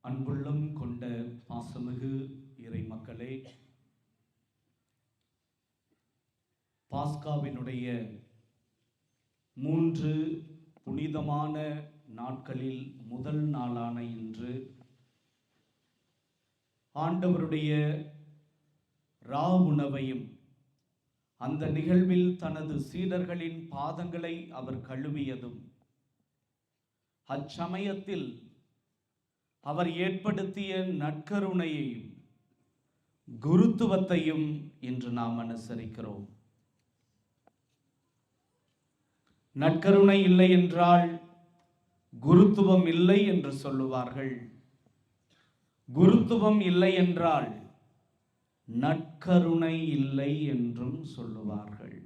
அன்புள்ளம் கொண்ட பாசமிகு இறை மக்களே, பாஸ்காவினுடைய 3 புனிதமான நாட்களில் முதல் நாளான இன்று ஆண்டவருடைய உணவையும் அந்த நிகழ்வில் தனது சீடர்களின் பாதங்களை அவர் கழுவியதும் அச்சமயத்தில் அவர் ஏற்படுத்திய நற்கருணையையும் குருத்துவத்தையும் இன்று நாம் அனுசரிக்கிறோம். நற்கருணை இல்லை என்றால் குருத்துவம் இல்லை என்று சொல்லுவார்கள். குருத்துவம் இல்லை என்றால் நற்கருணை இல்லை என்றும் சொல்லுவார்கள்.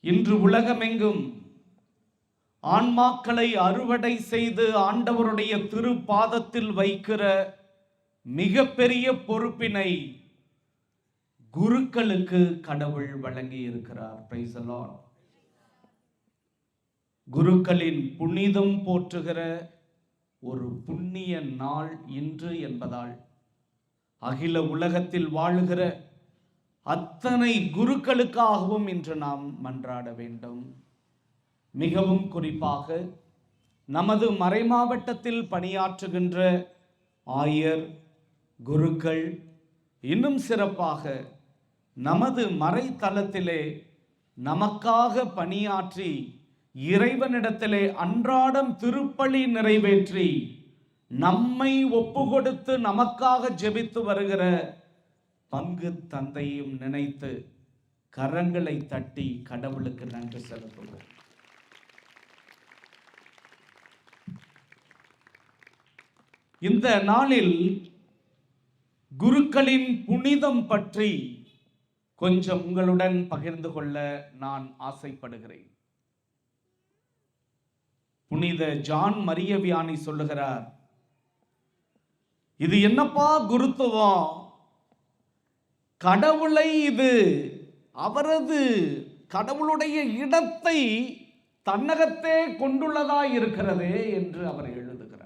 இன்று உலகமெங்கும் ஆன்மாக்களை அறுவடை செய்து ஆண்டவருடைய திருப்பாதத்தில் வைக்கிற மிகப்பெரிய பொறுப்பினை குருக்களுக்கு கடவுள் வழங்கி இருக்கிறார். Praise the Lord. குருக்களின் புனிதம் போற்றுகிற ஒரு புண்ணிய நாள் இன்று என்பதால் அகில உலகத்தில் வாழுகிற அத்தனை குருக்களுக்காகவும் இன்று நாம் மன்றாட வேண்டும். மிகவும் குறிப்பாக நமது மறைமாவட்டத்தில் பணியாற்றுகின்ற ஆயர், குருக்கள், இன்னும் சிறப்பாக நமது மறைத்தலத்திலே நமக்காக பணியாற்றி இறைவனிடத்திலே அன்றாடம் திருப்பலி நிறைவேற்றி நம்மை ஒப்பு கொடுத்து நமக்காக ஜெபித்து வருகிற பங்கு தந்தையும் நினைத்து கரங்களை தட்டி கடவுளுக்கு நன்றி செலுத்துவோம். இந்த நாளில் குருக்களின் புனிதம் பற்றி கொஞ்சம் உங்களுடன் பகிர்ந்து கொள்ள நான் ஆசைப்படுகிறேன். புனித ஜான் மரிய வியானி சொல்லுகிறார், இது என்னப்பா குருத்துவம்? கடவுளை இது அவரது கடவுளுடைய இடத்தை தன்னகத்தே கொண்டுள்ளதா இருக்கிறதே என்று அவர் எழுதுகிறார்.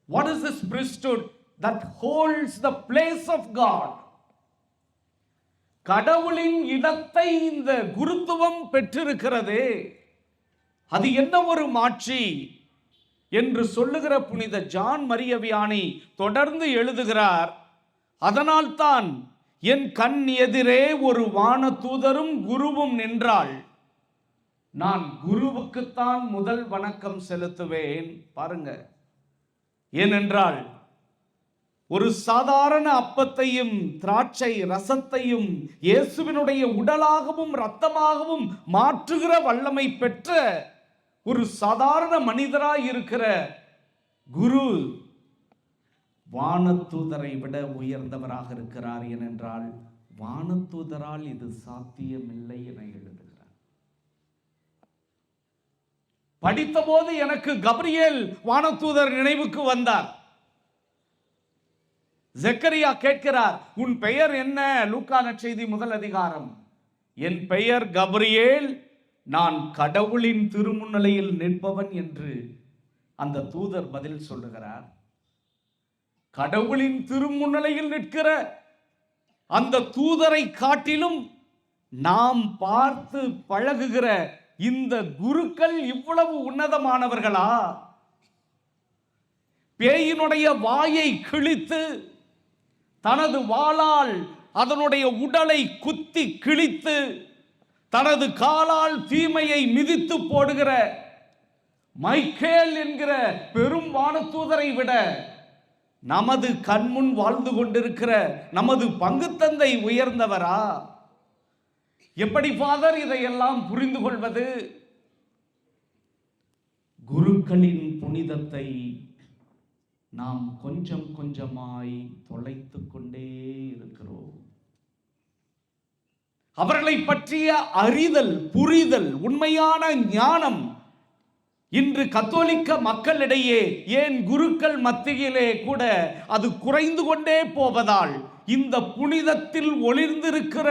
What is this priesthood that holds the place of God? கடவுளின் இடத்தை இந்த குருத்துவம் பெற்றிருக்கிறதே, அது என்ன ஒரு மாட்சி என்று சொல்லுகிற புனித ஜான் மரிய வியானி தொடர்ந்து எழுதுகிறார். அதனால்தான் என் கண் எதிரே ஒரு வான தூதரும் குருவும் நின்றால் நான் குருவுக்குத்தான் முதல் வணக்கம் செலுத்துவேன். பாருங்க, ஏனென்றால் ஒரு சாதாரண அப்பத்தையும் திராட்சை ரசத்தையும் இயேசுவினுடைய உடலாகவும் இரத்தமாகவும் மாற்றுகிற வல்லமை பெற்ற ஒரு சாதாரண மனிதராய் இருக்கிற குரு வானதூதரை விட உயர்ந்தவராக இருக்கிறார். ஏனென்றால் வானதூதரால் இது சாத்தியமில்லை என எழுதுகிறார். படித்த போது எனக்கு கப்ரியேல் வானதூதர் நினைவுக்கு வந்தார். ஜக்கரியா கேட்கிறார், உன் பெயர் என்ன? லூக்கா நற்செய்தி 1 அதிகாரம். என் பெயர் கப்ரியேல், நான் கடவுளின் திருமுன்னிலையில் நிற்பவன் என்று அந்த தூதர் பதில் சொல்லுகிறார். கடவுளின் திருமுன்னிலையில் நிற்கிற அந்த தூதரை காட்டிலும் நாம் பார்த்து பழகுகிற இந்த குருக்கள் இவ்வளவு உன்னதமானவர்களா? பேயினுடைய வாயை கிழித்து தனது வாளால் அதனுடைய உடலை குத்தி கிழித்து தனது காலால் தீமையை மிதித்து போடுகிற மைக்கேல் என்கிற பெரும் வானதூதரை விட நமது கண்முன் வாழ்ந்து கொண்டிருக்கிற நமது பங்கு தந்தை உயர்ந்தவரா? எப்படி ஃபாதர் இதையெல்லாம் புரிந்து கொள்வது? குருக்களின் புனிதத்தை நாம் கொஞ்சம் கொஞ்சமாய் தொலைத்து கொண்டே இருக்கிறோம். அவர்களை பற்றிய அறிதல், புரிதல், உண்மையான ஞானம் இன்று கத்தோலிக்க மக்களிடையே, ஏன் குருக்கள் மத்தியிலே கூட அது குறைந்து கொண்டே போவதால் இந்த புனிதத்தில் ஒளிர்ந்திருக்கிற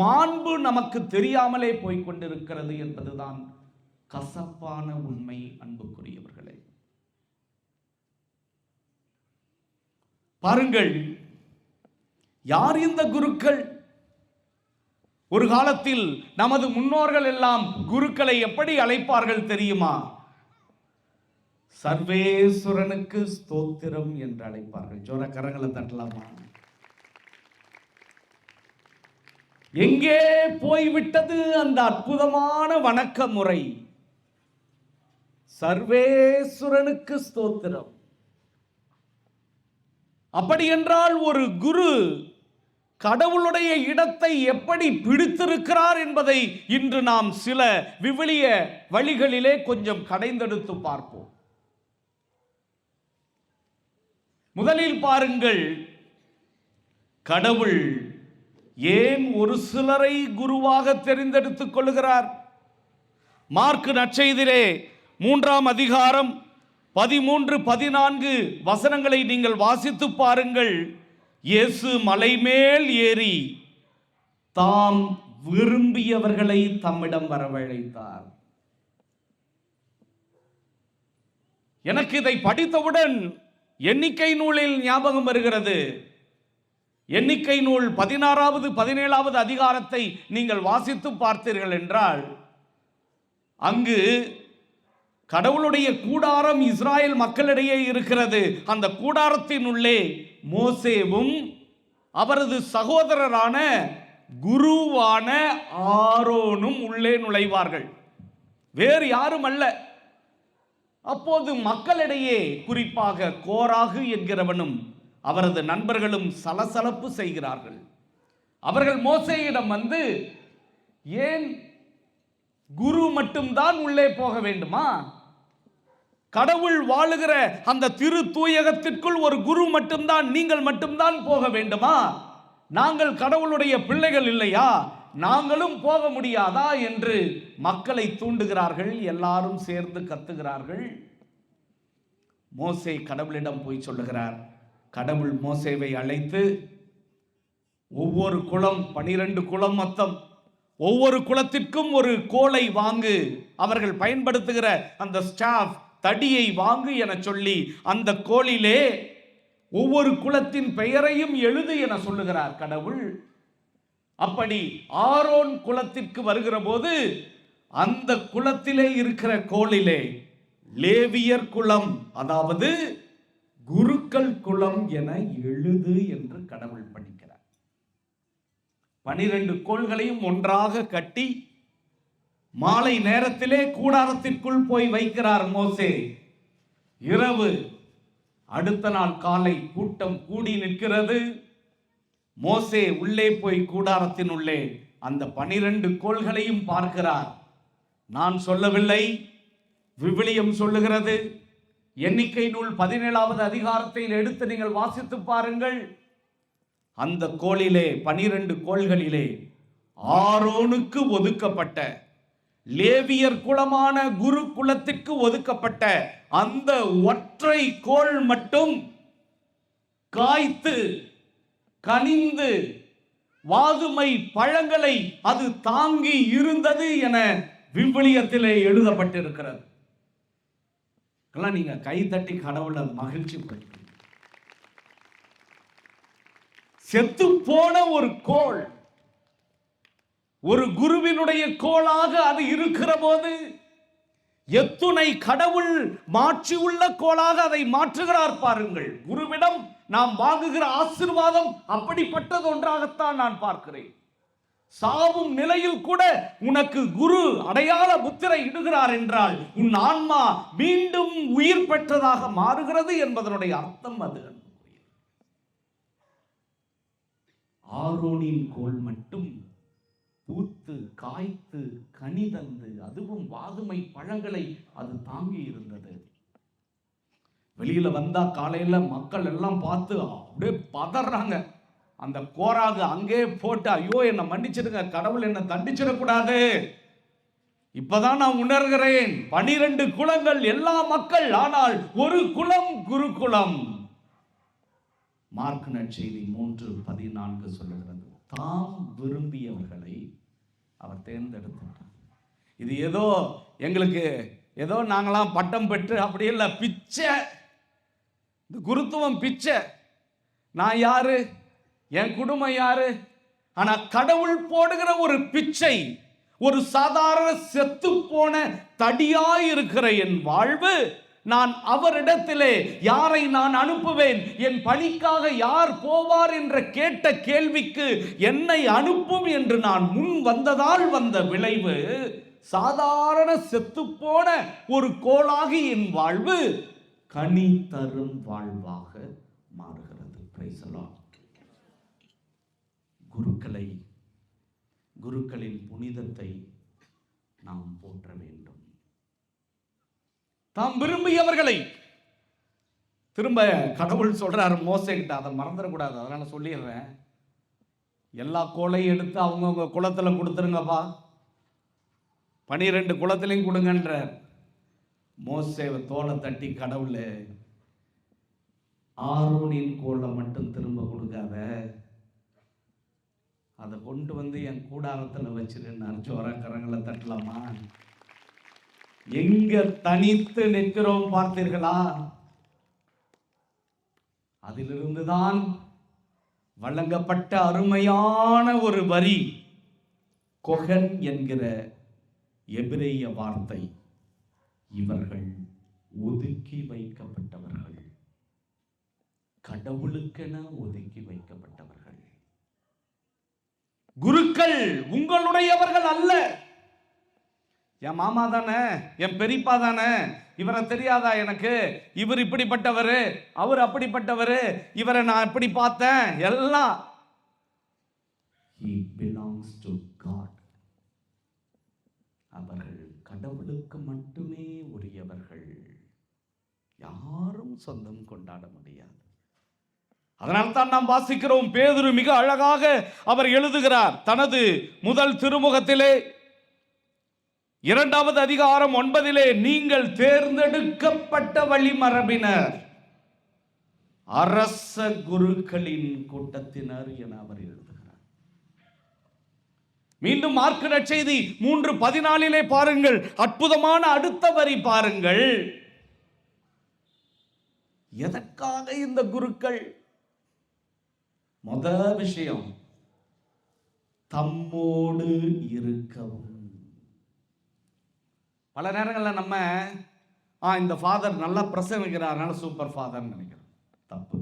மாண்பு நமக்கு தெரியாமலே போய்கொண்டிருக்கிறது என்பதுதான் கசப்பான உண்மை அன்புக்குரியவர்களே. பாருங்கள், யார் இந்த குருக்கள்? ஒரு காலத்தில் நமது முன்னோர்கள் எல்லாம் குருக்களை எப்படி அழைப்பார்கள் தெரியுமா? சர்வேஸ்வரனுக்கு ஸ்தோத்திரம் என்று அழைப்பார்கள். ஜோர கரங்களை தட்டலாமா? எங்கே போய்விட்டது அந்த அற்புதமான வணக்க முறை? சர்வேஸ்வரனுக்கு ஸ்தோத்திரம். அப்படி என்றால் ஒரு குரு கடவுளுடைய இடத்தை எப்படி பிடித்திருக்கிறார் என்பதை இன்று நாம் சில விவிலிய வழிகளிலே கொஞ்சம் கடைந்தெடுத்து பார்ப்போம். முதலில் பாருங்கள், கடவுள் ஏன் ஒரு சிலரை குருவாக தெரிந்தெடுத்துக் கொள்கிறார்? மார்க் நற்செய்தியிலே 3ஆம் அதிகாரம் 13-14 வசனங்களை நீங்கள் வாசித்து பாருங்கள். இயேசு மலை மேல் ஏறி தாம் விரும்பியவர்களை தம்மிடம் வரவழைத்தார். எனக்கு இதை படித்தவுடன் எண்ணிக்கை நூலில் ஞாபகம் வருகிறது. எண்ணிக்கை நூல் 16வது 17வது அதிகாரத்தை நீங்கள் வாசித்து பார்த்தீர்கள் என்றால், அங்கு கடவுளுடைய கூடாரம் இஸ்ராயல் மக்களிடையே இருக்கிறது. அந்த கூடாரத்தின் உள்ளே மோசேவும் அவரது சகோதரரான குருவான ஆரோனும் உள்ளே நுழைவார்கள். வேறு யாரும் அல்ல. அப்போது மக்களிடையே குறிப்பாக கோராகு என்கிறவனும் அவரது நண்பர்களும் சலசலப்பு செய்கிறார்கள். அவர்கள் மோசேயிடம் வந்து, ஏன் குரு மட்டும்தான் உள்ளே போக வேண்டுமா? கடவுள் வாழுகிற அந்த திரு தூயகத்திற்குள் ஒரு குரு மட்டும்தான், நீங்கள் மட்டும்தான் போக வேண்டுமா? நாங்கள் கடவுளுடைய பிள்ளைகள் இல்லையா? நாங்களும் போக முடியாதா என்று மக்களை தூண்டுகிறார்கள். எல்லாரும் சேர்ந்து கத்துகிறார்கள். மோசே கடவுளிடம் போய் சொல்லுகிறார். கடவுள் மோசேவை அழைத்து, ஒவ்வொரு குளம் 12 குளம் மொத்தம், ஒவ்வொரு குளத்திற்கும் ஒரு கோலை வாங்கு, அவர்கள் பயன்படுத்துகிற அந்த ஸ்டாஃப் தடியை வாங்கு என சொல்லி அந்த கோலிலே ஒவ்வொரு குலத்தின் பெயரையும் எழுது என சொல்லுகிறார் கடவுள். அப்படி ஆரோன் குலத்திற்கு வருகிற போது அந்த குலத்திலே இருக்கிற கோலிலே லேவியர் குலம், அதாவது குருக்கள் குலம் என எழுது என்று கடவுள் பணிக்கிறார். 12 கோள்களையும் ஒன்றாக கட்டி மாலை நேரத்திலே கூடாரத்திற்குள் போய் வைக்கிறார் மோசே. இரவு, அடுத்த நாள் காலை கூட்டம் கூடி நிற்கிறது. மோசே உள்ளே போய் கூடாரத்தின் உள்ளே அந்த 12 கோள்களையும் பார்க்கிறார். நான் சொல்லவில்லை, விவிலியம் சொல்லுகிறது. எண்ணிக்கை நூல் 17வது அதிகாரத்தில் எடுத்து நீங்கள் வாசித்து பாருங்கள். அந்த கோளிலே 12 கோள்களிலே ஆரோனுக்கு ஒதுக்கப்பட்ட, லேவியர் குலமான குரு குலத்திற்கு ஒதுக்கப்பட்ட அந்த ஒற்றை கோள் மட்டும் காய்த்து கனிந்து வாதுமை பழங்களை அது தாங்கி இருந்தது என விவிலியத்திலே எழுதப்பட்டிருக்கிறது. நீங்க கை தட்டி கடவுளை மகிழ்ச்சி படுத்து. செத்து போன ஒரு கோள் ஒரு குருவினுடைய கோளாக அது இருக்கிற போது எத்துணை கடவுள் மாற்றி உள்ள கோளாக அதை மாற்றுகிறார் பாருங்கள். குருவிடம் நாம் வாங்குகிற ஆசீர்வாதம் அப்படிப்பட்டது ஒன்றாகத்தான் நான் பார்க்கிறேன். சாவும் நிலையில் கூட உனக்கு குரு அடையாள முத்திரை இடுகிறார் என்றால் உன் ஆன்மா மீண்டும் உயிர் பெற்றதாக மாறுகிறது என்பதனுடைய அர்த்தம் அது. ஆரோனின் கோல் மட்டும் பூத்து காய்த்து கனிதந்து, அதுவும் வாதுமை பழங்களை அது தாங்கி இருந்தது. வெளியில வந்தா காலையில மக்கள் எல்லாம் பார்த்து அப்படியே பதறாங்க. அந்த கோராகு அங்கே போட்டு, ஐயோ என்னை மன்னிச்சிடுங்க, கடவுள் என்னை தண்டிச்சிடக்கூடாது, இப்பதான் நான் உணர்கிறேன் 12 குலங்கள் எல்லா மக்கள், ஆனால் ஒரு குலம் குருகுலம். மார்க் நற்செய்தி 3:14 சொல்லுகிறது, தாம் விரும்பியவர்களை அவர் தேர்ந்தெடுத்தார். இது ஏதோ எங்களுக்கு ஏதோ நாங்களாம் பட்டம் பெற்று அப்படி இல்லை, பிச்சை. இந்த குருத்துவம் பிச்சை. நான் யாரு, என் குடும்பம் யாரு? ஆனா கடவுள் போடுகிற ஒரு பிச்சை, ஒரு சாதாரண செத்து போன தடியாயிருக்கிற என் வாழ்வு, நான் அவரிடத்திலே யாரை நான் அனுப்புவேன், என் பணிக்காக யார் போவார் என்ற கேட்ட கேள்விக்கு என்னை அனுப்பும் என்று நான் முன் வந்ததால் வந்த விளைவு, சாதாரண செத்துப்போன ஒரு கோளாகி என் வாழ்வு கனி தரும் வாழ்வாக மாறுகிறது. Praise the Lord. குருக்களின் புனிதத்தை நாம் போற்ற வேண்டும். தாம் விரும்பியவர்களை, திரும்ப கடவுள் சொல்றாரு மோசே கிட்ட, அதை மறந்துடக்கூடாது, அதனால சொல்லிடுறேன். எல்லா கோலையும் எடுத்து அவங்கவுங்க குளத்துல கொடுத்துருங்கப்பா, 12 குளத்திலையும் கொடுங்கன்ற. மோசேவை தோலை தட்டி, கடவுள் ஆரோனின் கோலை மட்டும் திரும்ப கொடுக்காத, அதை கொண்டு வந்து என் கூடாரத்தில் வச்சிருந்தார். சோரக்கரங்களை தட்டலாமா? எங்க தனித்து நிற்கிறோம் பார்த்தீர்களா? அதிலிருந்துதான் வழங்கப்பட்ட அருமையான ஒரு வரி, கொகன் என்கிற எபிரேய வார்த்தை. இவர்கள் ஒதுக்கி வைக்கப்பட்டவர்கள், கடவுளுக்கென ஒதுக்கி வைக்கப்பட்டவர்கள். குருக்கள் உங்களுடையவர்கள் அல்ல. என் மாமா தானே, என் பெரியப்பா தானே, இவரை தெரியாதா எனக்கு? இவர் இப்படிப்பட்டவர், அவர் அப்படிப்பட்டவர், இவரை நான் எப்படி பார்த்தேன், எல்லாம். He belongs to God. அவர்கள் கடவுளுக்கு மட்டுமே உரியவர்கள், யாரும் சொந்தம் கொண்டாட முடியாது. அதனால்தான் நாம் வாசிக்கிறோம், பேதுரு மிக அழகாக அவர் எழுதுகிறார் தனது முதல் திருமுகத்திலே 2வது அதிகாரம் 9, நீங்கள் தேர்ந்தெடுக்கப்பட்ட வழிமரபினர், அரச குருக்களின் கூட்டத்தினர் என அவர் எழுதுகிறார். மீண்டும் மார்க்கு நற்செய்தி 3:14 பாருங்கள், அற்புதமான அடுத்த வரி பாருங்கள். எதற்காக இந்த குருக்கள்? முதல் விஷயம், தம்மோடு இருக்கவும். பல நேரங்களில் நம்ம இந்த ஃபாதர் நல்லா பிரசங்கிக்கிறார், சூப்பர் ஃபாதர் நினைக்கிறோம். தப்பு.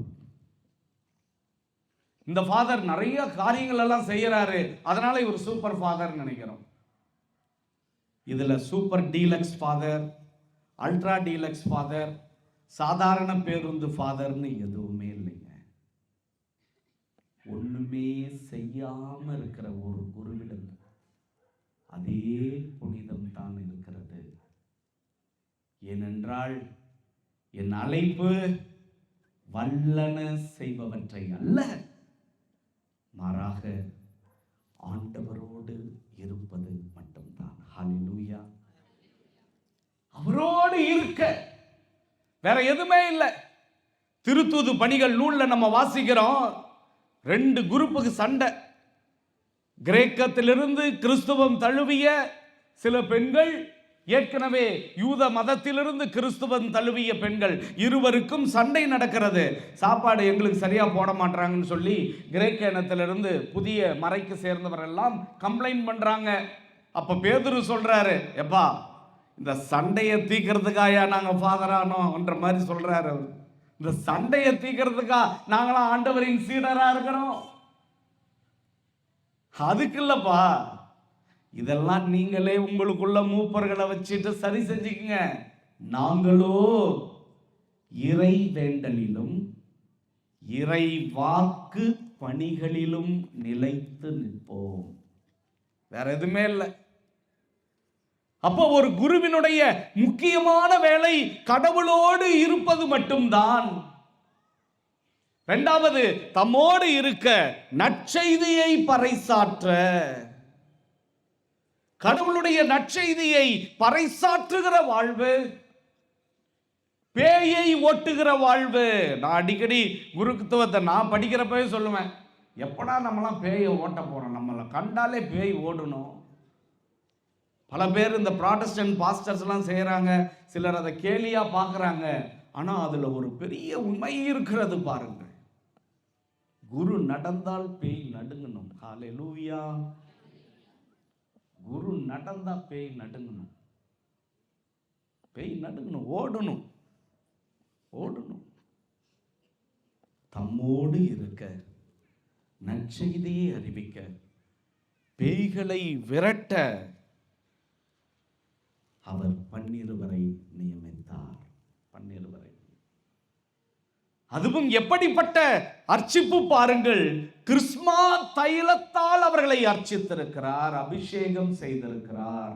இந்த ஃபாதர் நிறைய காரியங்கள் எல்லாம் செய்யறாரு, அதனால இவர் சூப்பர் ஃபாதர் நினைக்கிறோம். இதுல super deluxe father, ultra deluxe father, சாதாரண பேருந்து ஃபாதர்னு எதுவுமே இல்லைங்க. ஒண்ணுமே செய்யாம இருக்கிற ஒரு குருவிடம் அதே புனிதம் தான் இருக்கிறது. ஏனென்றால் என் அழைப்பு வல்லன செய்பவற்றை அல்ல, மாறாக ஆண்டவரோடு இருப்பது மட்டும்தான். ஹல்லேலூயா. அவரோடு இருக்க வேற எதுவுமே இல்லை. திருத்தூது பணிகள் நூல்ல நம்ம வாசிக்கிறோம், 2 குரூப்புக்கு சண்டை. கிரேக்கத்திலிருந்து கிறிஸ்துவம் தழுவிய சில பெண்கள், ஏற்கனவே யூத மதத்திலிருந்து கிறிஸ்துவம் தழுவிய பெண்கள், இருவருக்கும் சண்டை நடக்கிறது. சாப்பாடு எங்களுக்கு சரியா போட மாட்டாங்கன்னு சொல்லி கிரேக்க இனத்திலிருந்து புதிய மறைக்கு சேர்ந்தவர் எல்லாம் கம்ப்ளைண்ட் பண்றாங்க. அப்ப பேதுரு சொல்றாரு, எப்பா இந்த சண்டையை தீக்கிறதுக்காயா நாங்க ஃபாதரானோன்ற மாதிரி சொல்றாரு அவர். இந்த சண்டையை தீக்கிறதுக்கா நாங்களாம் ஆண்டவரின் சீடரா இருக்கிறோம்? அதுக்கு இல்லப்பா, இதெல்லாம் நீங்களே உங்களுக்குள்ள மூப்பர்களை வச்சுட்டு சரி செஞ்சுக்கங்க. நாங்களோ இறை வேண்டலிலும் இறை வாக்கு பணிகளிலும் நிலைத்து நிற்போம். வேற எதுவுமே இல்லை. அப்போ ஒரு குருவினுடைய முக்கியமான வேலை கடவுளோடு இருப்பது மட்டும்தான். 2வது, தம்மோடு இருக்க நற்செய்தியை பறைசாற்ற. கடவுளுடைய நற்செய்தியை பறைசாற்றுகிற வாழ்வு, பேயை ஓட்டுகிற வாழ்வு. நான் அடிக்கடி குருத்துவத்தை நான் படிக்கிறப்பவே சொல்லுவேன், எப்படா நம்மளாம் பேயை ஓட்ட போறோம், நம்மளை கண்டாலே பேய் ஓடணும். பல பேர் இந்த ப்ராட்டஸ்டன்ட் பாஸ்டர்ஸ் எல்லாம் செய்யறாங்க, சிலர் அதை கேலியா பார்க்கறாங்க. ஆனா அதுல ஒரு பெரிய உண்மை இருக்கிறது பாருங்கள். குரு நடந்தால் பேய் நடுங்கணும். ஹல்லேலூயா. குரு நடந்தா பேய் நடுங்கணும். பேய் நடுங்கணும், ஓடணும், ஓடணும். தம்மோடு இருக்க, நற்செய்தியை அறிவிக்க, பேய்களை விரட்ட அவர் 12 நியமித்தார். 12. அதுவும் எப்படிப்பட்ட அர்ச்சிப்பு பாருங்கள். கிறிஸ்மா தைலத்தால் அவர்களை அர்ச்சித்திருக்கிறார், அபிஷேகம் செய்திருக்கிறார்.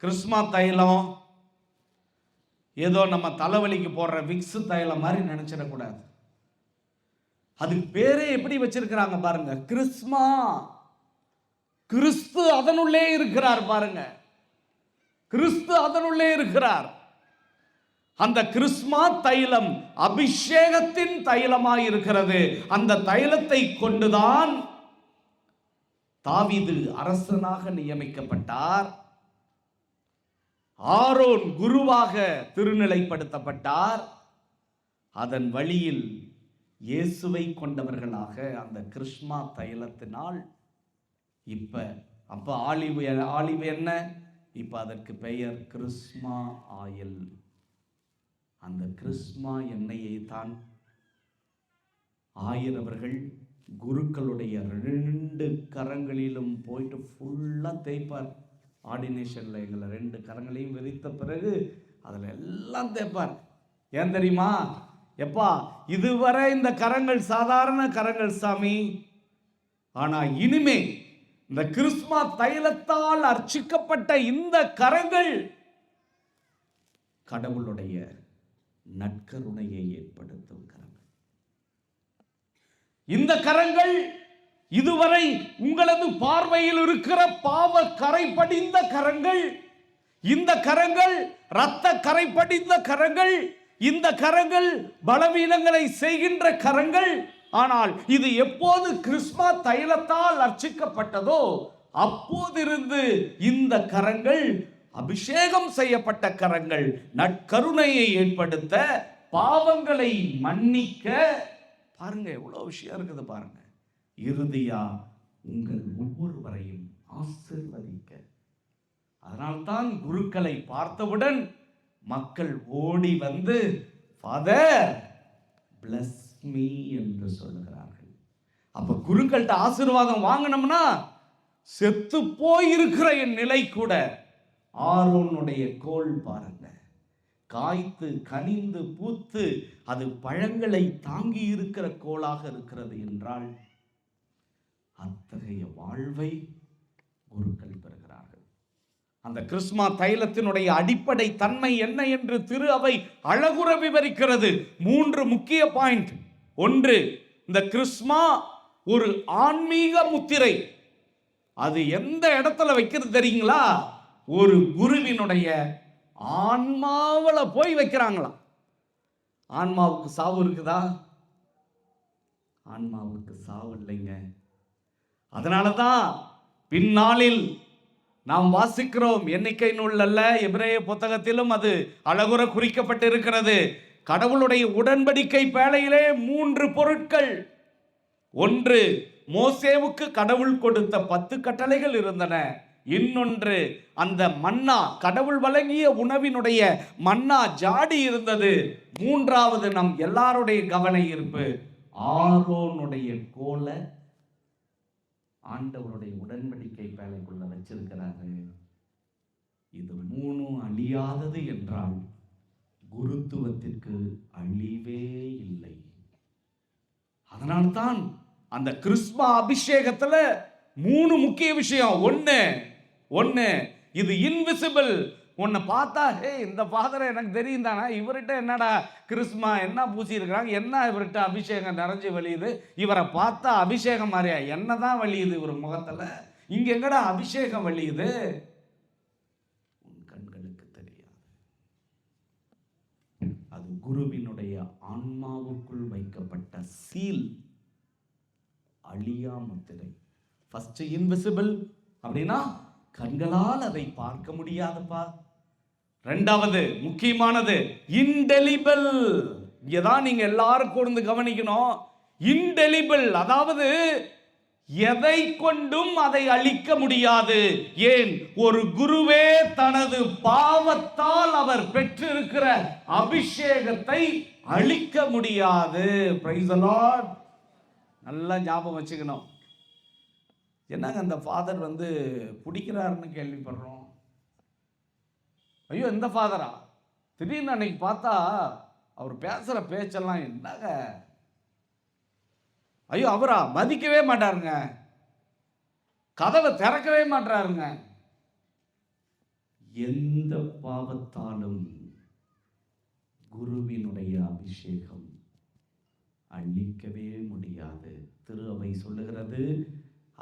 கிறிஸ்மா தைலம் ஏதோ நம்ம தலைவலிக்கு போடுற விக்ஸ் தைலம் மாதிரி நினைச்சிடக்கூடாது. அதுக்கு பேரே எப்படி வச்சிருக்கிறாங்க பாருங்க, கிறிஸ்மா. கிறிஸ்து அதனுள்ளே இருக்கிறார் பாருங்க, கிறிஸ்து அதனுள்ளே இருக்கிறார். அந்த கிறிஸ்மா தைலம் அபிஷேகத்தின் தைலமாய் இருக்கிறது. அந்த தைலத்தை கொண்டுதான் தாவீது அரசனாக நியமிக்கப்பட்டார். ஆரோன் குருவாக திருநிலைப்படுத்தப்பட்டார். அதன் வழியில் இயேசுவை கொண்டவர்களாக அந்த கிறிஸ்மா தைலத்தினால் அப்ப ஆலிவ் என்ன, இப்ப அதற்கு பெயர் கிறிஸ்மா ஆயில். அந்த கிறிஸ்மா எண்ணெயை தான் ஆயிரவர்கள் குருக்களுடைய 2 கரங்களிலும் போயிட்டு ஃபுல்லா தேய்ப்பார். ஆர்டினேஷன்ல எங்களை 2 கரங்களையும் விரித்த பிறகு அதுல எல்லாம் தேய்ப்பார். ஏன் தெரியுமா? எப்பா, இதுவரை இந்த கரங்கள் சாதாரண கரங்கள் சாமி, ஆனா இனிமே இந்த கிறிஸ்மா தைலத்தால் அர்ச்சிக்கப்பட்ட இந்த கரங்கள் கடவுளுடைய நற்கருணையை ஏற்படுத்தும் கரங்கள். இந்த கரங்கள் இதுவரை உங்களது பார்வையில் இருக்கிற பாவ கரை படிந்த கரங்கள், இந்த கரங்கள் இரத்த கரை படிந்த கரங்கள், இந்த கரங்கள் பலவீனங்களை செய்கின்ற கரங்கள். ஆனால் இது எப்போது கிறிஸ்மா தைலத்தால் அர்ச்சிக்கப்பட்டதோ அப்போதிருந்து இந்த கரங்கள் அபிஷேகம் செய்யப்பட்ட கரங்கள், நற்கருணையை ஏற்படுத்த, பாவங்களை மன்னிக்க. பாருங்க எவ்வளவு விஷயம் இருக்குது பாருங்க. இறுதியா உங்கள் ஒவ்வொருவரையும் ஆசீர்வதிக்க. அதனால்தான் குருக்களை பார்த்தவுடன் மக்கள் ஓடி வந்து ஃபாதர் பிளஸ் மீ என்று சொல்லுகிறார்கள். அப்ப குருக்கள்கிட்ட ஆசீர்வாதம் வாங்கணும்னா செத்து போயிருக்கிற என் நிலை கூட ஆரோனுடைய கோல் பாருங்க, காய்த்து கனிந்து பூத்து அது பழங்களை தாங்கி இருக்கிற கோலாக இருக்கிறது என்றால் அத்தகைய வாழ்வை குருக்கள் பெறுகிறார்கள். அந்த கிறிஸ்மா தைலத்தினுடைய அடிப்படை தன்மை என்ன என்று திரு அவை அழகுற விவரிக்கிறது. 3 முக்கிய பாயிண்ட். 1, இந்த கிறிஸ்மா ஒரு ஆன்மீக முத்திரை. அது எந்த இடத்துல வைக்கிறது தெரியுங்களா? ஒரு குருவினுடைய ஆன்மாவில போய் வைக்கிறாங்களா. ஆன்மாவுக்கு சாவு இருக்குதா? ஆன்மாவுக்கு சாவு இல்லைங்க. அதனாலதான் பின்னாளில் நாம் வாசிக்கிறோம், எண்ணிக்கை நூல் அல்ல, எபிரேய புத்தகத்திலும் அது அழகுற குறிக்கப்பட்டிருக்கிறது. கடவுளுடைய உடன்படிக்கை பேழையிலே 3 பொருட்கள். 1, மோசேவுக்கு கடவுள் கொடுத்த 10 கட்டளைகள் இருந்தன. இன்னொன்று, அந்த மன்னா, கடவுள் வழங்கிய உணவினுடைய மன்னா ஜாடி இருந்தது. 3வது, நம் எல்லாருடைய கவன ஈர்ப்பு, ஆரோனுடைய கோலை ஆண்டவருடைய உடன்படிக்கை பேழைக்குள்ள வச்சிருக்கிறாரு. இது 3 அழியாதது என்றால் குருத்துவத்திற்கு அழிவே இல்லை. அதனால்தான் அந்த கிறிஸ்மா அபிஷேகத்துல 3 முக்கிய விஷயம். ஒன்னு இது இன்விசிபிள். உன்னை பார்த்தா இந்த ஃபாதரை எனக்கு தெரியும் தானே, இவர்கிட்ட என்னடா கிறிஸ்மா என்ன பூசி இருக்கிறாங்க, என்ன இவர்கிட்ட அபிஷேகம் நிறைஞ்சு வெளியுது, இவரை பார்த்தா அபிஷேகம் மாதிரியா என்னதான் வெளியுது இவர் முகத்துல, இங்க எங்கடா அபிஷேகம் வெளியுது? உன் கண்களுக்கு தெரியாது. அது குருவினுடைய ஆன்மாவுக்குள் வைக்கப்பட்ட சீல், அழியா முத்திரை. ஃபர்ஸ்ட் இன்விசிபிள் அப்படின்னா கண்களால் அதை பார்க்க முடியாதுப்பா. ரெண்டாவது முக்கியமானது இன்டெலிபிள். இதான் நீங்க எல்லாரும் கூர்ந்து கவனிக்கணும். இன்டெலிபிள், அதாவது எதை கொண்டும் அதை அழிக்க முடியாது. ஏன்? ஒரு குருவே தனது பாவத்தால் அவர் பெற்றிருக்கிற அபிஷேகத்தை அழிக்க முடியாது. Praise the Lord. நல்லா ஞாபகம் வச்சுக்கணும். என்னங்க அந்த ஃபாதர் பிடிக்கிறாருன்னு கேள்விப்படுறோம். ஐயோ, இந்த ஃபாதரா? திடீர்னு அன்னைக்கு பார்த்தா அவர் பேசுற பேச்செல்லாம் என்னங்க, ஐயோ அவரா? மதிக்கவே மாட்டாருங்க, கதவை திறக்கவே மாட்டாருங்க. எந்த பாவத்தாலும் குருவினுடைய அபிஷேகம் அழிக்கவே முடியாது. திரு அவை சொல்லுகிறது,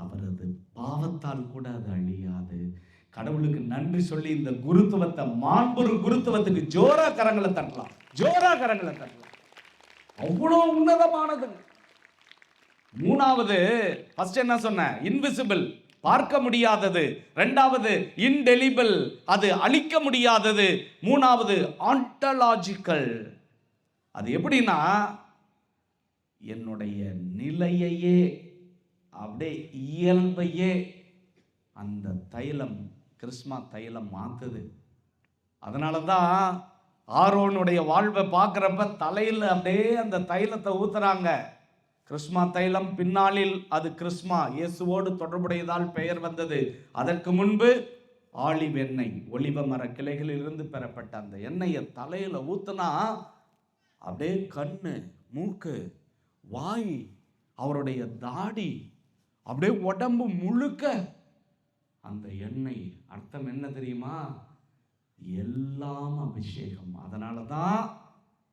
அவரது பாவத்தால் கூட அது அழியாது. கடவுளுக்கு நன்றி சொல்லி இந்த குருத்துவத்தை, மாண்புரு குருத்துவத்துக்கு ஜோரா கரங்களை தட்டலாம், ஜோரா கரங்களை தட்டலாம். அவ்வளவு உன்னதமானது. மூணாவது, ஃபர்ஸ்ட் என்ன சொன்ன? இன்விசிபிள், பார்க்க முடியாதது. ரெண்டாவது இன்டெலிபிள், அது அழிக்க முடியாதது. மூணாவது ஆன்டலாஜிக்கல். அது எப்படின்னா, என்னுடைய நிலையையே, அப்படியே இயல்பையே அந்த தைலம், கிறிஸ்மா தைலம் மாத்துது. அதனால தான் ஆரோனுடைய வாழ்வை பார்க்குறப்ப தலையில் அப்படியே அந்த தைலத்தை ஊத்துறாங்க. கிறிஸ்மா தைலம் பின்னாளில் அது கிறிஸ்மா, இயேசுவோடு தொடர்புடையதால் பெயர் வந்தது. அதற்கு முன்பு ஆலிவ் எண்ணெய், ஒலிவ மர கிளைகளில் இருந்து பெறப்பட்ட அந்த எண்ணெயை தலையில் ஊத்துனா அப்படியே கண்ணு, மூக்கு, வாய், அவருடைய தாடி, அப்படியே உடம்பு முழுக்க அந்த எண்ணெய். அர்த்தம் என்ன தெரியுமா? எல்லாம் அபிஷேகம். அதனால தான்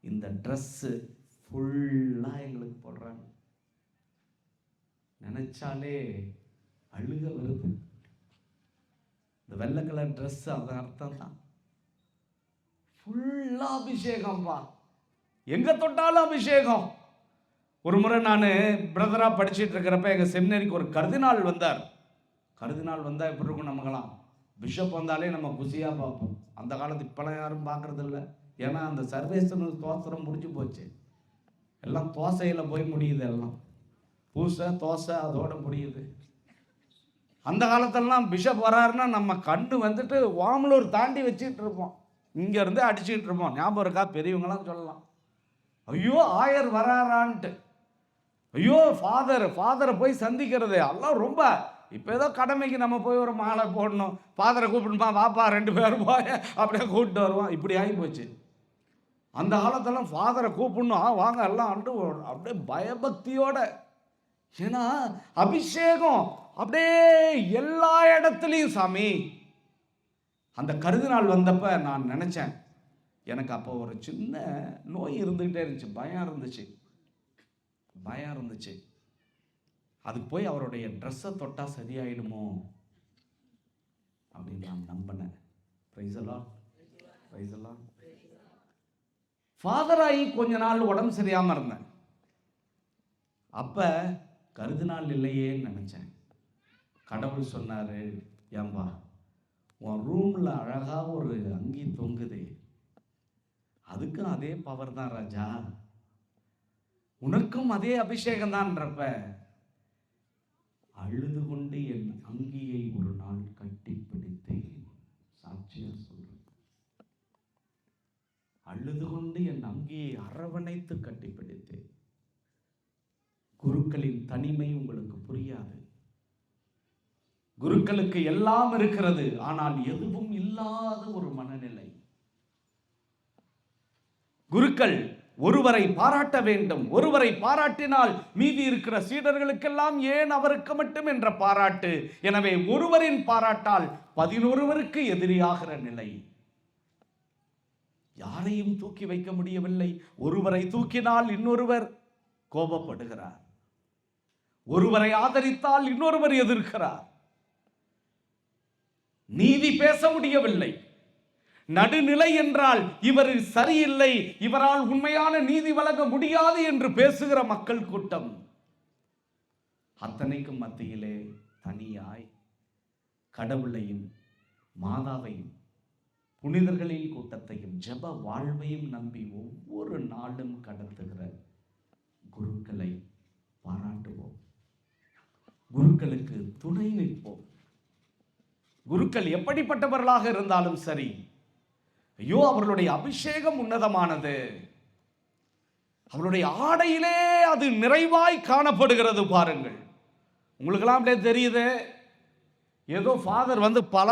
இந்த ட்ரெஸ்ஸு ஃபுல்லாக எங்களுக்கு போடுறாங்க. நினைச்சாலே அழுக வருது. இந்த வெள்ளை கலர் ட்ரெஸ், அது அர்த்தம் தான் ஃபுல்லா அபிஷேகம்பா. எங்க தொட்டாலும் அபிஷேகம். ஒரு முறை நான் பிரதரா படிச்சுட்டு இருக்கிறப்ப எங்க செமினரிக்கு ஒரு கர்தினால் வந்தார். கர்தினால் வந்தா எப்படி இருக்கும் நமக்கெல்லாம்? பிஷப் வந்தாலே நம்ம குசியா பார்ப்போம். அந்த காலத்து இப்பெல்லாம் யாரும் பார்க்கறது இல்லை. ஏன்னா அந்த சர்வேஸ்வரனு தோசரம் முடிஞ்சு போச்சு. எல்லாம் தோசையில் போய் முடியுது. எல்லாம் பூசை தோசை அதோட முடியுது. அந்த காலத்திலலாம் பிஷப் வராருன்னா நம்ம கண்ணு வாமலூர் தாண்டி வச்சுக்கிட்டு இருப்போம். இங்கேருந்து அடிச்சுக்கிட்டு இருப்போம். ஞாபகம் இருக்கா? பெரியவங்களாம் சொல்லலாம், ஐயோ ஆயர் வராரான்ட்டு. ஐயோ ஃபாதரை போய் சந்திக்கிறது எல்லாம் ரொம்ப. இப்போ ஏதோ கடமைக்கு நம்ம போய் ஒரு மாலை போடணும், ஃபாதரை கூப்பிடுமா, வாப்பா 2 பேரும் போய் அப்படியே கூப்பிட்டு வருவோம். இப்படி ஆகி போச்சு. அந்த காலத்தெல்லாம் ஃபாதரை கூப்பிடணும், வாங்க எல்லாம் அப்படியே பயபக்தியோட. ஏன்னா அபிஷேகம் அப்படியே எல்லா இடத்துலையும் சாமி. அந்த கருதினால் வந்தப்ப நான் நினைச்சேன், எனக்கு அப்போ ஒரு சின்ன நோய் இருந்துகிட்டே இருந்துச்சு, பயம் இருந்துச்சு. அதுக்கு போய் அவருடைய ட்ரெஸ்ஸை தொட்டா சரியாயிடுமோ அப்படின்னு நான் நம்பினேன். Praise the Lord, praise the Lord. Father ஆகி கொஞ்ச நாள் உடம்பு சரியாம இருந்தேன். அப்ப கருதினால் இல்லையேன்னு நினைச்சேன். கடவுள் சொன்னாரு, ஏம்பா உன் ரூம்ல அழகா ஒரு அங்கி தொங்குது, அதுக்கும் அதே பவர் தான் ராஜா, உனக்கும் அதே அபிஷேகம் தான்றப்ப அழுது கொண்டு என் அங்கியை ஒரு நாள் கட்டி பிடித்தேன். சாட்சியா சொல்றேன், அழுது கொண்டு என் அங்கியை அரவணைத்து கட்டி பிடித்தேன். குருக்களின் தனிமை உங்களுக்கு புரியாது. குருக்களுக்கு எல்லாம் இருக்கிறது, ஆனால் எதுவும் இல்லாத ஒரு மனநிலை. குருக்கள் ஒருவரை பாராட்ட வேண்டும். ஒருவரை பாராட்டினால் மீதி இருக்கிற சீடர்களுக்கெல்லாம் ஏன் அவருக்கு மட்டும் என்ற பாராட்டு. எனவே ஒருவரின் பாராட்டால் 11 எதிரியாகிற நிலை. யாரையும் தூக்கி வைக்க முடியவில்லை. ஒருவரை தூக்கினால் இன்னொருவர் கோபப்படுகிறார். ஒருவரை ஆதரித்தால் இன்னொருவர் எதிர்க்கிறார். நீதி பேச முடியவில்லை. நடுநிலை என்றால் இவர் சரியில்லை, இவரால் உண்மையான நீதி வழங்க முடியாது என்று பேசுகிற மக்கள் கூட்டம். அத்தனைக்கும் மத்தியிலே தனியாய் கடவுளையும் மாதாவையும் புனிதர்களின் கூட்டத்தையும் ஜெப வாழ்வையும் நம்பி ஒவ்வொரு நாளும் கடத்துகிற குருக்களை பாராட்டுவோம். குருக்களுக்கு துணை நிற்போம். குருக்கள் எப்படிப்பட்டவர்களாக இருந்தாலும் சரி, ஐயோ அவர்களுடைய அபிஷேகம் உன்னதமானது, அவருடைய ஆடையிலே அது நிறைவாய் காணப்படுகிறது. பாருங்கள், உங்களுக்கெல்லாம் அப்படியே தெரியுது. ஏதோ ஃபாதர்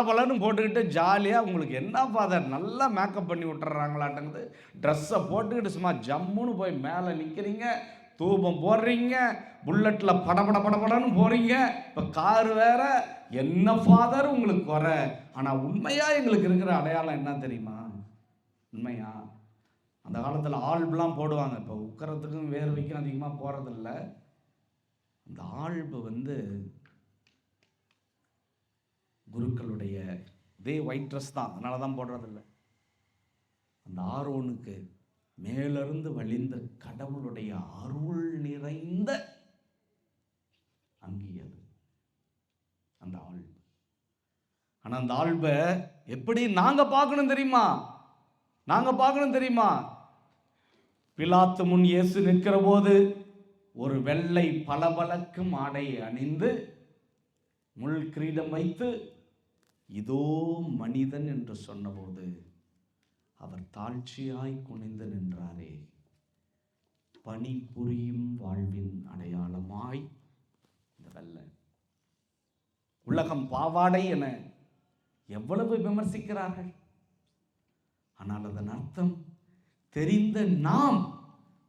பலன்னு போட்டுக்கிட்டு ஜாலியாக, உங்களுக்கு என்ன ஃபாதர் நல்லா மேக்கப் பண்ணி விட்டுறாங்களாட்டங்குது, ட்ரெஸ்ஸை போட்டுக்கிட்டு சும்மா ஜம்முன்னு போய் மேலே நிற்கிறீங்க, தூபம் போடுறீங்க, புல்லட்டில் படபடன்னு போகிறீங்க, இப்போ கார் வேற. என்ன ஃபாதர் உங்களுக்கு குறை? ஆனால் உண்மையாக எங்களுக்கு இருக்கிற அடையாளம் என்ன தெரியுமா? உண்மையா அந்த காலத்தில் ஆல்பெலாம் போடுவாங்க. இப்போ உட்கறதுக்கும் வேர்வைக்கும் அதிகமாக போகிறதில்ல. அந்த ஆல்பு குருக்களுடைய இதே ஒயிட் ட்ரெஸ் தான், அதனால தான் போடுறதில்ல. அந்த ஆரோனுக்கு மேலிருந்து வழிந்த கடவுளுடைய அருள் நிறைந்த அங்கி அது, அந்த ஆல்பு. ஆனால் அந்த ஆல்பை எப்படி நாங்கள் பார்க்கணும் தெரியுமா? பிலாத்து முன் இயேசு நிற்கிற போது ஒரு வெள்ளை பளபளக்கும் ஆடையை அணிந்து முள் கிரீடம் வைத்து இதோ மனிதன் என்று சொன்னபோது அவர் தாழ்ச்சியாய் குனிந்து நின்றாரே. பணி புரியும் வாழ்வின் அடையாளமாய் இந்த வெள்ளை. உலகம் பாவாடை என எவ்வளவு விமர்சிக்கிறார்கள். ஆனால் அதன் அர்த்தம் தெரிந்த நாம்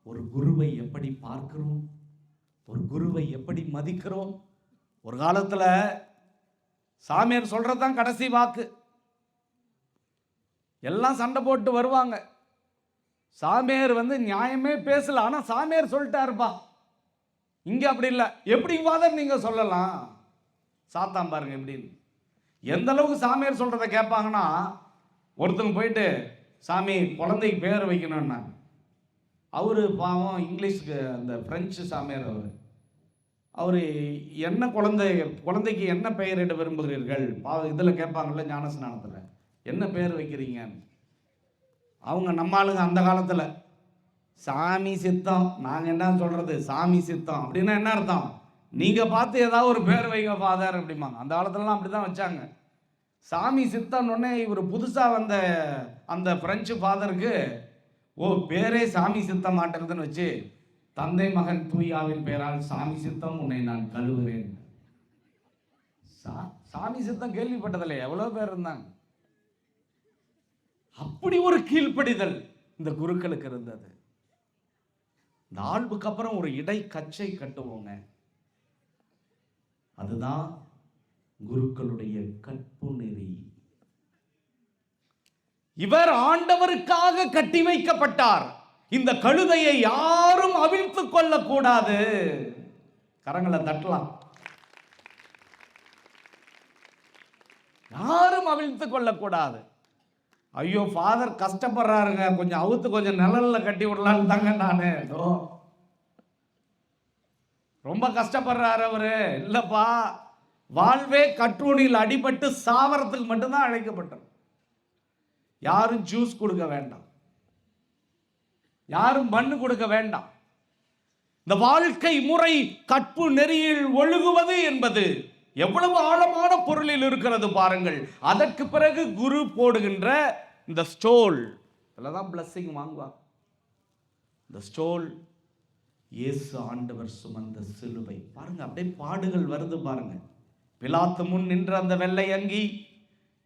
ஒரு குருவை எப்படி பார்க்கிறோம், ஒரு குருவை எப்படி மதிக்கிறோம். ஒரு காலத்தில் சாமியார் சொல்றதுதான் கடைசி வாக்கு. எல்லாம் சண்டை போட்டு வருவாங்க. சாமியார் நியாயமே பேசல, ஆனால் சாமியார் சொல்லிட்டாருப்பா. இங்கே அப்படி இல்லை. எப்படி ஃபாதர் நீங்கள் சொல்லலாம்? சாத்தான் பாருங்க எப்படின்னு. எந்த அளவுக்கு சாமியார் சொல்கிறத கேட்பாங்கன்னா, ஒருத்தங்க போயிட்டு சாமி குழந்தைக்கு பேர் வைக்கணும்னா, அவர் பாவம் இங்கிலீஷுக்கு அந்த பிரெஞ்சு சாமியார் அவர் என்ன குழந்தைக்கு என்ன பெயரிட விரும்புகிறீர்கள் இதில் கேட்பாங்கள்ல, ஞான ஸ்நானத்தில் என்ன பேர் வைக்கிறீங்க? அவங்க நம்ம ஆளுங்க அந்த காலத்தில் சாமி சித்தம், நாங்கள் என்ன சொல்கிறது சாமி சித்தம் அப்படின்னா என்ன அர்த்தம்? நீங்கள் பார்த்து ஏதாவது ஒரு பேர் வைங்க ஃபாதர் அப்படிம்பாங்க. அந்த காலத்துலலாம் அப்படி தான் வச்சாங்க. சாமி சித்தம்னு இவர் புதுசாக வந்த அந்த பிரெஞ்சு ஃபாதருக்கு பேரே சாமி சித்தம் மாட்டேங்குதுன்னு வச்சு, தந்தை மகன் தூயாவின் பெயரால் சாமி சித்தம் உன்னை நான் கழுவுகிறேன். சாமி சித்தம் கேள்விப்பட்டதில்லை, எவ்வளோ பேர் இருந்தாங்க. அப்படி ஒரு கீழ்ப்படிதல் இந்த குருக்களுக்கு இருந்தது. இந்த ஆல்புக்கு அப்புறம் ஒரு இடை கச்சை கட்டுவோங்க. அதுதான் குருக்களுடைய கற்பு நெறி. இவர் ஆண்டவருக்காக கட்டி வைக்கப்பட்டார். இந்த கழுதையை யாரும் அவிழ்த்துக் கொள்ளக்கூடாது. கரங்களை தட்டலாம். யாரும் அவிழ்த்துக் கொள்ளக்கூடாது. ஐயோ ஃபாதர் கஷ்டப்படுறாருங்க, கொஞ்சம் அவுத்து கொஞ்சம் நிழல்ல கட்டி விடலான்னு தாங்க நானு. ரொம்ப கஷ்டப்படுறாரு அவரு. இல்லப்பா, வாழ்வே கற்றூணியில் அடிபட்டு சாவரத்துக்கு மட்டும்தான் அழைக்கப்பட்டார். யாரும் ஜூஸ் கொடுக்க வேண்டாம், யாரும் மண்ணு கொடுக்க வேண்டாம். இந்த வாழ்க்கை முறை கற்பு நெறியில் ஒழுகுவது என்பது எவ்வளவு ஆழமான பொருளில் இருக்கிறது பாருங்கள். அதற்கு பிறகு குரு போடுகின்ற இந்த ஸ்டோல், இதெல்லாம் பிளஸிங் வாங்குவாங்க. இந்த ஸ்டோல் இயேசு ஆண்டவர் சுமந்த சிலுவை பாருங்க, அப்படியே பாடுகள் வருது பாருங்க. பிலாத்து முன் நின்ற அந்த வெள்ளை அங்கி,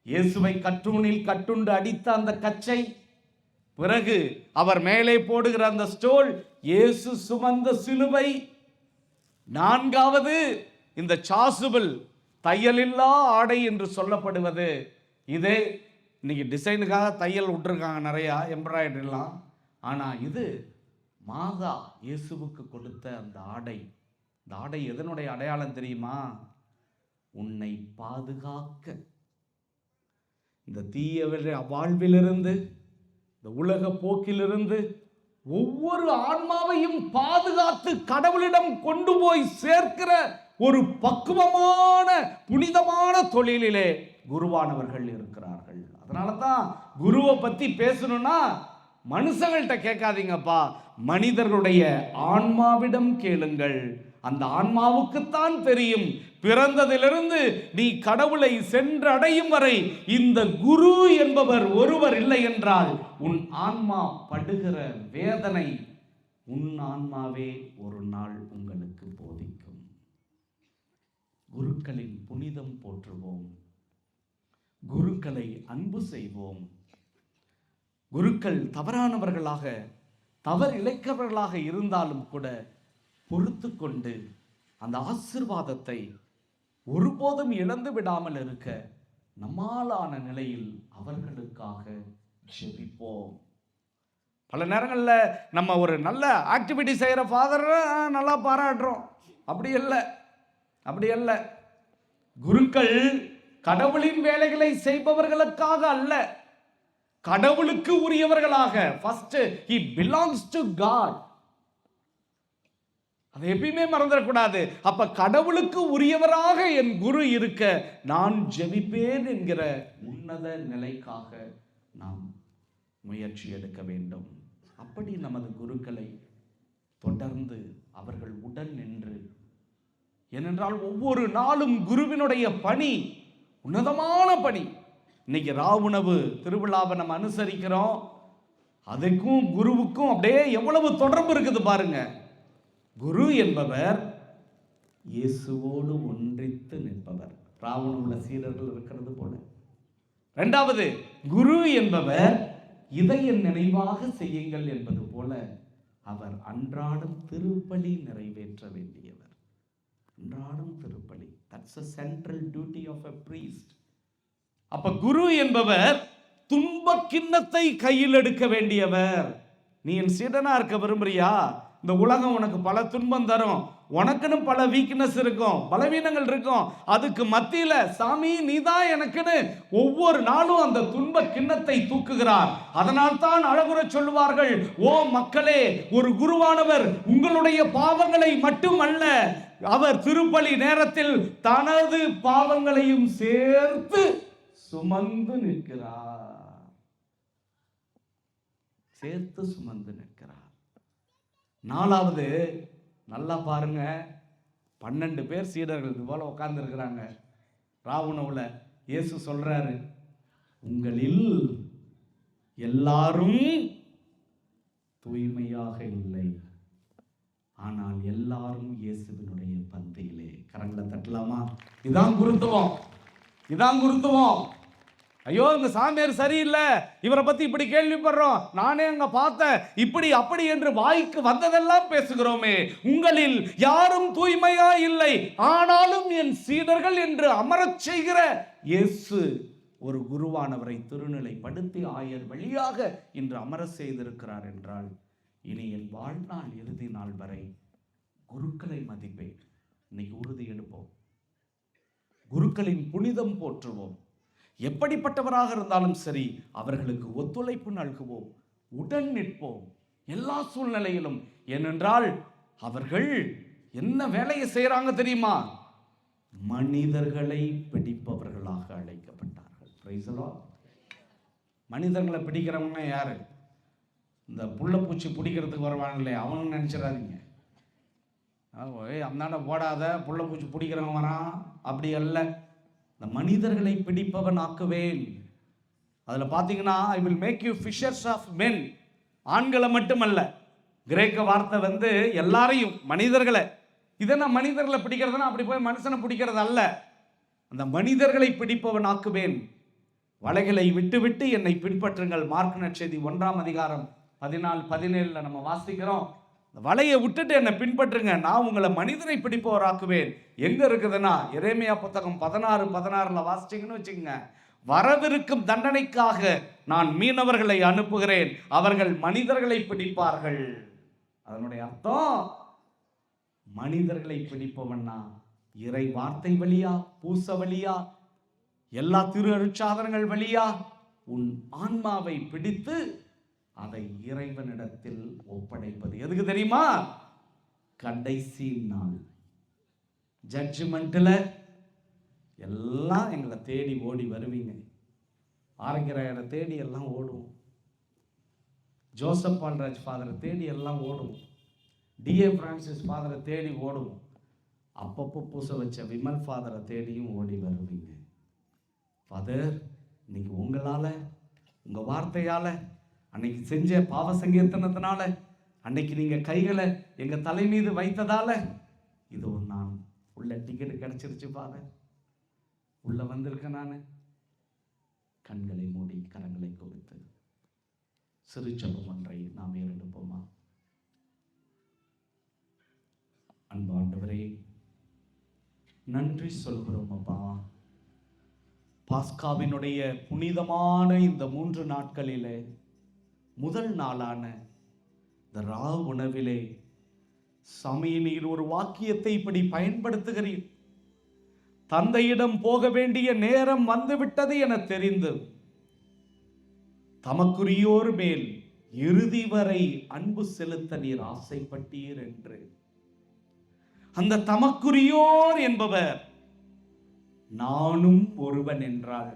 இயேசுவை கற்றூணில் கட்டுண்டு அடித்த அந்த கச்சை, பிறகு அவர் மேலே போடுகிற அந்த ஸ்டோல், இயேசு சுமந்த சிலுவை. நான்காவது இந்த சாசுபிள், தையலில்லா ஆடை என்று சொல்லப்படுவது. இதே இன்னைக்கு டிசைனுக்காக தையல் விட்டுருக்காங்க நிறையா, எம்ப்ராய்டரிலாம். ஆனால் இது மாதா இயேசுவுக்கு கொடுத்த அந்த ஆடை. இந்த ஆடை எதனுடைய அடையாளம் தெரியுமா? உன்னை பாதுகாக்க, இந்த தீய வாழ்விலிருந்து, இந்த உலக போக்கிலிருந்து ஒவ்வொரு ஆன்மாவையும் பாதுகாத்து கடவுளிடம் கொண்டு போய் சேர்க்கிற ஒரு பக்குவமான புனிதமான தொழிலிலே குருவானவர்கள் இருக்கிறார்கள். அதனால தான் குருவை பத்தி பேசணும்னா மனுஷங்கள்ட்ட கேட்காதீங்கப்பா, மனிதர்களுடைய ஆன்மாவிடம் கேளுங்கள். அந்த ஆன்மாவுக்குத்தான் தெரியும். பிறந்ததிலிருந்து நீ கடவுளை சென்றடையும் வரை இந்த குரு என்பவர் ஒருவர் இல்லை என்றால் உன் ஆன்மா படுகிற வேதனை உன் ஆன்மாவே ஒரு நாள் உங்களுக்கு போதிக்கும். குருக்களின் புனிதம் போற்றுவோம், குருக்களை அன்பு செய்வோம். குருக்கள் தவறானவர்களாக தவறிழைக்கவர்களாக இருந்தாலும் கூட பொறுத்து கொண்டு அந்த ஆசீர்வாதத்தை ஒருபோதும் இழந்து விடாமல் இருக்க நம்மாலான நிலையில் அவர்களுக்காக ஜெபிப்போம். பல நேரங்களில் நம்ம ஒரு நல்ல ஆக்டிவிட்டி செய்கிற ஃபாதரை நல்லா பாராட்டுறோம். அப்படி அல்ல. குருக்கள் கடவுளின் வேலைகளை செய்பவர்களுக்காக அல்ல, கடவுளுக்கு உரியவர்களாக. First he belongs to God. அதை எப்பயுமே மறந்துடக்கூடாது. அப்ப கடவுளுக்கு உரியவராக என் குரு இருக்க நான் ஜெபிப்பேன் என்கிற உன்னத நிலைக்காக நாம் முயற்சி எடுக்க வேண்டும். அப்படி நமது குருக்களை தொடர்ந்து அவர்கள் உடன் நின்று, ஏனென்றால் ஒவ்வொரு நாளும் குருவினுடைய பணி உன்னதமான பணி. இன்னைக்கு ராவுணவு திருவிழாவை நம்ம அனுசரிக்கிறோம். அதுக்கும் குருவுக்கும் அப்படியே எவ்வளவு தொடர்பு இருக்குது பாருங்க. குரு என்பவர் இயேசுவோடு ஒன்றித்து நிற்பவர். ராவணவுல சீடர்கள் இருக்கிறது போல. இரண்டாவது, குரு என்பவர் இதை என் நினைவாக செய்யுங்கள் என்பது போல அவர் அன்றாடம் திருப்பலி நிறைவேற்ற வேண்டியவர். அன்றாடம் திருப்பலி, that's a central duty of a priest. அப்ப குரு என்பவர் துன்ப கிண்ணத்தை கையில் எடுக்க வேண்டியவர். நீ என் சீடனா இருக்க விரும்புறியா? இந்த உலகம் உனக்கு பல துன்பம் தரும், உனக்குன்னு பல வீக்னஸ் இருக்கும், பலவீனங்கள் இருக்கும். அதுக்கு மத்தியில சாமி நீதான் எனக்குன்னு ஒவ்வொரு நாளும் அந்த துன்ப கிண்ணத்தை தூக்குகிறார். அதனால் தான் அழகுற சொல்லுவார்கள், ஓ மக்களே, ஒரு குருவானவர் உங்களுடைய பாவங்களை மட்டுமல்ல, அவர் திருப்பலி நேரத்தில் தனது பாவங்களையும் சேர்த்து சுமந்து நிற்கிறார். சேர்த்து சுமந்து நிற்கிறார். நாலாவது, நல்லா பாருங்க, 12 பேர் சீடர்கள் இது போல உட்கார்ந்து இருக்கிறாங்க. ராவுணவுல இயேசு சொல்றாரு, உங்களில் எல்லாரும் தூய்மையாக இல்லை, ஆனால் எல்லாரும் இயேசுவினுடைய பந்தியிலே. கரங்களை தட்டலாமா? இதான் குருத்துவம், இதான் குருத்துவம். ஐயோ இந்த சாமியார் சரியில்லை, இவரை பத்தி இப்படி கேள்விப்படுறோம், நானே அங்க பார்த்தேன், இப்படி அப்படி என்று வாய்க்கு வந்ததெல்லாம் பேசுகிறோமே. உங்களில் யாரும் தூய்மையா இல்லை, ஆனாலும் என் சீடர்கள் என்று அமரச் செய்கிற இயேசு ஒரு குருவானவரை திருநிலைப்படுத்தி ஆயர் வழியாக இன்று அமர செய்திருக்கிறார் என்றால், இனி என் வாழ்நாள் இறுதி நாள் வரை குருக்களை மதிப்பேன். இன்னைக்கு உறுதி எடுப்போம், குருக்களின் புனிதம் போற்றுவோம். எப்படிப்பட்டவராக இருந்தாலும் சரி அவர்களுக்கு ஒத்துழைப்பு நல்குவோம், உடன் நிற்போம் எல்லா சூழ்நிலையிலும். ஏனென்றால் அவர்கள் என்ன வேலையை செய்யறாங்க தெரியுமா? மனிதர்களை பிடிப்பவர்களாக அழைக்கப்பட்டார்கள். Praise the Lord. மனிதர்களை பிடிக்கிறவங்க யாரு? இந்த புள்ளப்பூச்சி பிடிக்கிறதுக்கு வருவாங்களே அவங்க நினைச்சிடாதீங்க. அந்தாண்ட போடாத புள்ளப்பூச்சி பிடிக்கிறவங்க வரான், அப்படி அல்ல. இந்த மனிதர்களை பிடிப்பவன் ஆக்குவேன். அதில் பார்த்தீங்கன்னா, I will make you fishers of men. ஆண்களை மட்டுமல்ல, கிரேக்க வார்த்தை எல்லாரையும், மனிதர்களை. இதென்ன மனிதர்களை பிடிக்கிறதுனா அப்படி போய் மனுஷனை பிடிக்கிறது அல்ல. அந்த மனிதர்களை பிடிப்பவன் ஆக்குவேன். வலைகளை விட்டு விட்டு என்னை பின்பற்றுங்கள். மார்க் நற்செய்தி 1ஆம் அதிகாரம் 14-17 நம்ம வாசிக்கிறோம். வலையை விட்டுட்டு என்னை பின்பற்றுங்க, நான் உங்களை மனிதனை பிடிப்பவராக்குவேன். எங்க இருக்குதுன்னா எரேமியா புத்தகம் 16:16 வாசிச்சிங்கன்னு வச்சுக்கோங்க. வரவிருக்கும் தண்டனைக்காக நான் மீனவர்களை அனுப்புகிறேன், அவர்கள் மனிதர்களை பிடிப்பார்கள். அதனுடைய அர்த்தம், மனிதர்களை பிடிப்பவன்னா இறை வார்த்தை வழியா, பூச வழியா, எல்லா திரு அருட்சாதனங்கள் வழியா உன் ஆன்மாவை பிடித்து அதை இறைவனிடத்தில் ஒப்படைப்பது. எதுக்கு தெரியுமா? கடைசி நாள் ஜட்ஜ்மெண்ட்டில் எல்லாம் எங்களை தேடி ஓடி வருவீங்க. ஆரோக்கியராயரை தேடி எல்லாம் ஓடுவோம். ஜோசப் பால்ராஜ் ஃபாதரை தேடி எல்லாம் ஓடுவோம். டிஏ பிரான்சிஸ் ஃபாதரை தேடி ஓடுவோம். அப்பப்போ பூச வச்ச விமல் ஃபாதரை தேடியும் ஓடி வருவீங்க. ஃபாதர், இன்னைக்கு உங்களால், உங்கள் வார்த்தையால், அன்னைக்கு செஞ்ச பாவ சங்கீர்த்தனத்தினால, அன்னைக்கு நீங்கள் கைகளை எங்கள் தலை மீது வைத்ததால இது நான் உள்ள டிக்கெட்டு கிடச்சிருச்சு ஃபாதர், உள்ள வந்திருக்கேன் நான். கண்களை மூடி கரங்களை கொடுத்து சிறு ஜெபம் ஒன்றை நாம் ஏறெடுப்போமா? அன்பு ஆண்டவரே, நன்றி சொல்கிறோம் அப்பா. பாஸ்காவினுடைய புனிதமான இந்த 3 நாட்களிலே முதல் நாளான இந்த ராவ் உணவிலே சாமி, நீர் ஒரு வாக்கியத்தை இப்படி பயன்படுத்துகிறீர். தந்தையிடம் போக வேண்டிய நேரம் வந்துவிட்டது என தெரிந்து தமக்குரியோர் மேல் இறுதி வரை அன்பு செலுத்த நீர் ஆசைப்பட்டீர் என்று. அந்த தமக்குரியோர் என்பவர் நானும் ஒருவன் என்றால்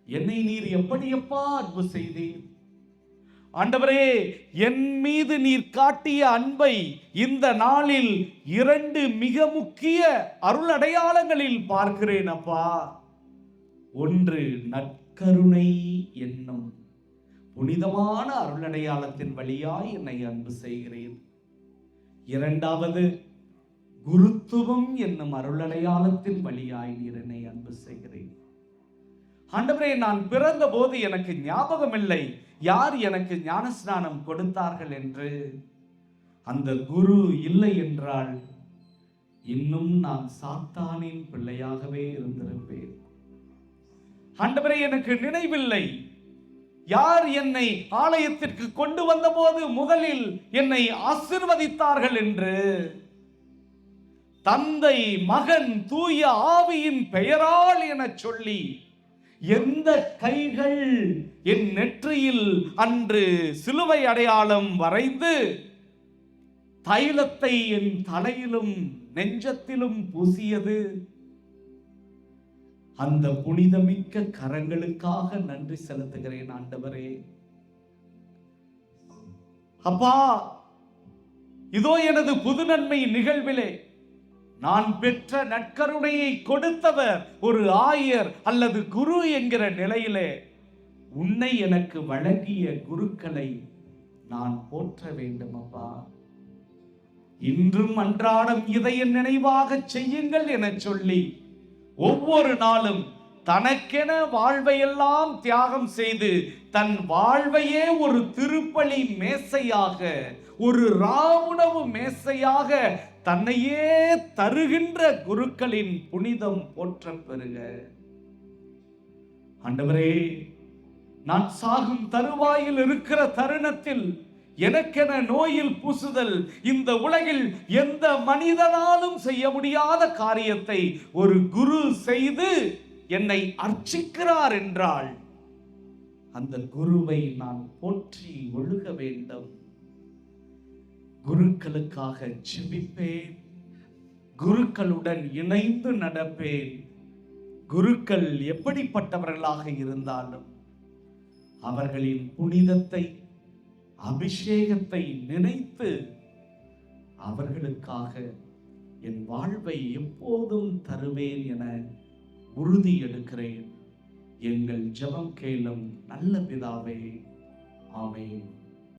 என்னை நீர் எப்படியப்பா அன்பு செய்தீர்? ஆண்டவரே, என் மீது நீர் காட்டிய அன்பை இந்த நாளில் 2 மிக முக்கிய அருள் அடையாளங்களில் பார்க்கிறேன் அப்பா. ஒன்று, நற்கருணை என்னும் புனிதமான அருள் அடையாளத்தின் வழியாய் என்னை அன்பு செய்கிறேன். 2வது, குருத்துவம் என்னும் அருள் அடையாளத்தின் வழியாய் நீர் என்னை அன்பு செய்கிறேன். ஆண்டவரே, நான் பிறந்த போது எனக்கு ஞாபகம் இல்லை யார் எனக்கு ஞானஸ்நானம் கொடுத்தார்கள் என்று. அந்த குரு இல்லை என்றால் இன்னும் நான் சாத்தானின் பிள்ளையாகவே இருந்திருப்பேன். ஆண்டவரே, எனக்கு நினைவில்லை யார் என்னை ஆலயத்திற்கு கொண்டு வந்த போது முதலில் என்னை ஆசீர்வதித்தார்கள் என்று. தந்தை, மகன், தூய ஆவியின் பெயரால் என சொல்லி எந்த கைகள் என் நெற்றியில் அன்று சிலுவை அடையாளம் வரைந்து தைலத்தை என் தலையிலும் நெஞ்சத்திலும் பூசியது, அந்த புனிதமிக்க கரங்களுக்காக நன்றி செலுத்துகிறேன் ஆண்டவரே. அப்பா, இதோ எனது புது நன்மை நிகழ்விலே நான் பெற்ற நற்கருணையை கொடுத்தவர் ஒரு ஆயர் அல்லது குரு என்கிற நிலையிலே உன்னை எனக்கு வழங்கிய குருக்களை நான் போற்ற வேண்டும் அப்பா. இன்றும் அன்றாடம் இதை நினைவாக செய்யுங்கள் என சொல்லி ஒவ்வொரு நாளும் தனக்கென வாழ்வையெல்லாம் தியாகம் செய்து தன் வாழ்வையே ஒரு திருப்பலி மேசையாக, ஒரு ராவுணவு மேசையாக தன்னையே தருகின்ற குருக்களின் புனிதம் போற்ற பெறுக. ஆண்டவரே, நான் சாகும் தருவாயில் இருக்கிற தருணத்தில் எனக்கென நோயில் பூசுதல், இந்த உலகில் எந்த மனிதனாலும் செய்ய முடியாத காரியத்தை ஒரு குரு செய்து என்னை அர்ச்சிக்கிறார் என்றால் அந்த குருவை நான் போற்றி ஒழுக வேண்டும். குருக்களுக்காக ஜெபிப்பேன், குருக்களுடன் இணைந்து நடப்பேன். குருக்கள் எப்படிப்பட்டவர்களாக இருந்தாலும் அவர்களின் புனிதத்தை, அபிஷேகத்தை நினைத்து அவர்களுக்காக என் வாழ்வை எப்போதும் தருவேன் என உறுதி எடுக்கிறேன். எங்கள் ஜெபம் கேளும் நல்ல பிதாவே, ஆமென்.